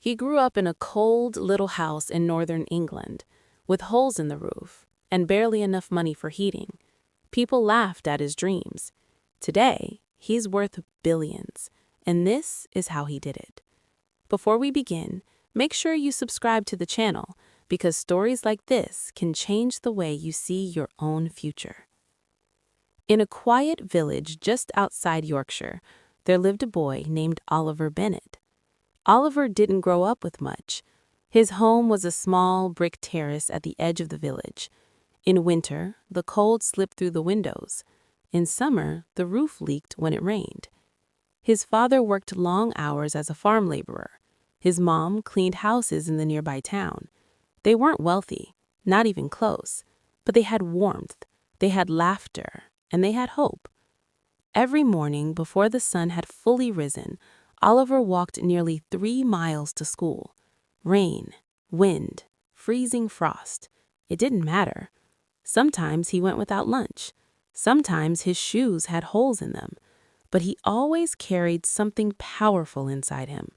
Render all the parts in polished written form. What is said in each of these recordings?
He grew up in a cold little house in northern England, with holes in the roof and barely enough money for heating. People laughed at his dreams. Today, he's worth billions, and this is how he did it. Before we begin, make sure you subscribe to the channel because stories like this can change the way you see your own future. In a quiet village just outside Yorkshire, there lived a boy named Oliver Bennett. Oliver didn't grow up with much. His home was a small brick terrace at the edge of the village. In winter, the cold slipped through the windows. In summer, the roof leaked when it rained. His father worked long hours as a farm laborer. His mom cleaned houses in the nearby town. They weren't wealthy, not even close, but they had warmth, they had laughter, and they had hope. Every morning, before the sun had fully risen, Oliver walked nearly 3 miles to school. Rain, wind, freezing frost. It didn't matter. Sometimes he went without lunch. Sometimes his shoes had holes in them. But he always carried something powerful inside him: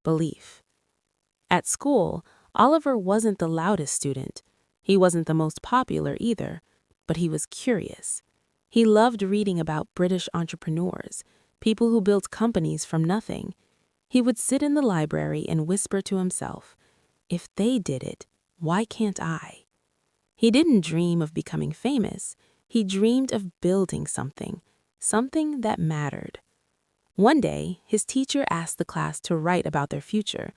belief. At school, Oliver wasn't the loudest student. He wasn't the most popular either, but he was curious. He loved reading about British entrepreneurs, people who built companies from nothing. He would sit in the library and whisper to himself, "If they did it, why can't I?" He didn't dream of becoming famous. He dreamed of building something that mattered. One day, his teacher asked the class to write about their future.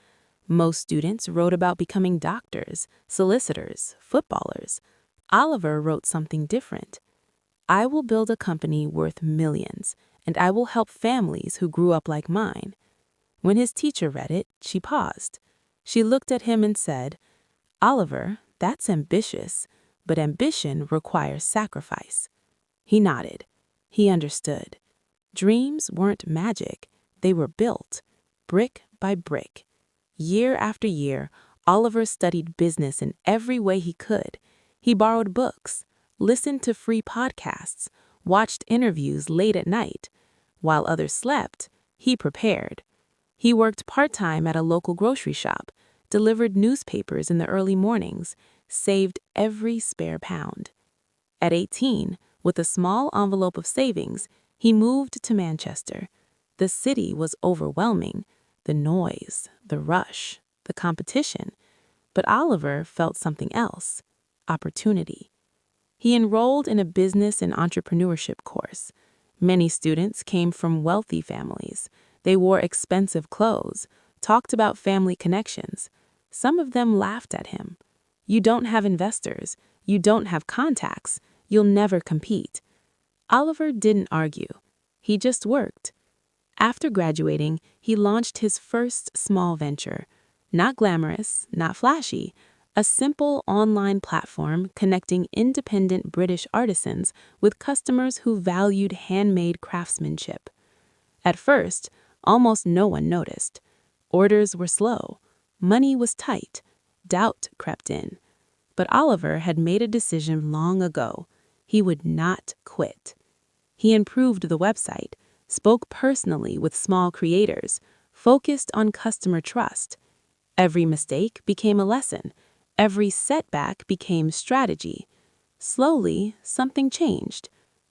Most students wrote about becoming doctors, solicitors, footballers. Oliver wrote something different. "I will build a company worth millions, and I will help families who grew up like mine." When his teacher read it, she paused. She looked at him and said, "Oliver, that's ambitious, but ambition requires sacrifice." He nodded. He understood. Dreams weren't magic. They were built, brick by brick. Year after year, Oliver studied business in every way he could. He borrowed books, listened to free podcasts, watched interviews late at night. While others slept, he prepared. He worked part-time at a local grocery shop, delivered newspapers in the early mornings, saved every spare pound. At 18, with a small envelope of savings, he moved to Manchester. The city was overwhelming: the noise, the rush, the competition. But Oliver felt something else: opportunity. He enrolled in a business and entrepreneurship course. Many students came from wealthy families. They wore expensive clothes, talked about family connections. Some of them laughed at him. "You don't have investors. You don't have contacts. You'll never compete." Oliver didn't argue. He just worked. After graduating, he launched his first small venture. Not glamorous, not flashy. A simple online platform connecting independent British artisans with customers who valued handmade craftsmanship. At first, almost no one noticed. Orders were slow. Money was tight. Doubt crept in. But Oliver had made a decision long ago. He would not quit. He improved the website, spoke personally with small creators, focused on customer trust. Every mistake became a lesson. Every setback became strategy. Slowly, something changed.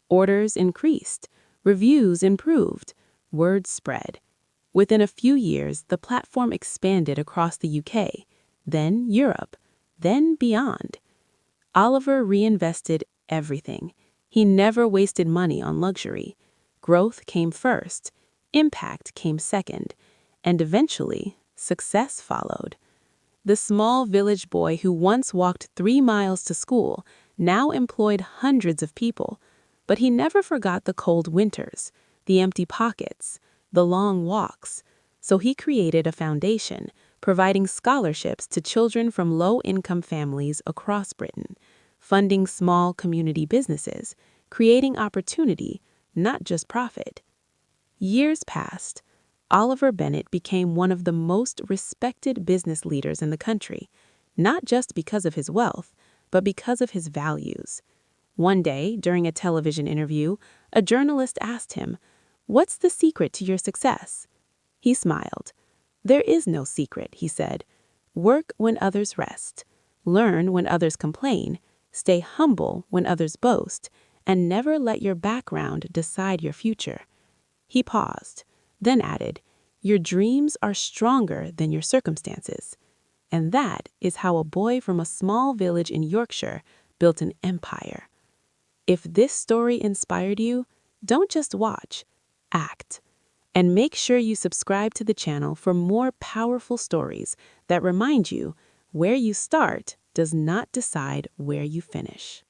Orders increased. Reviews improved. Word spread. Within a few years, the platform expanded across the UK, then Europe, then beyond. Oliver reinvested everything. He never wasted money on luxury. Growth came first, impact came second, and eventually, success followed. The small village boy who once walked 3 miles to school now employed hundreds of people, but he never forgot the cold winters, the empty pockets, the long walks. So he created a foundation, providing scholarships to children from low-income families across Britain, funding small community businesses, creating opportunity, not just profit. Years passed. Oliver Bennett became one of the most respected business leaders in the country, not just because of his wealth, but because of his values. One day, during a television interview, a journalist asked him, "What's the secret to your success?" He smiled. There is no secret, he said. Work when others rest. Learn when others complain. Stay humble when others boast. And never let your background decide your future. He paused, then added, your dreams are stronger than your circumstances. And that is how a boy from a small village in Yorkshire built an empire. If this story inspired you, don't just watch, act. And make sure you subscribe to the channel for more powerful stories that remind you where you start does not decide where you finish.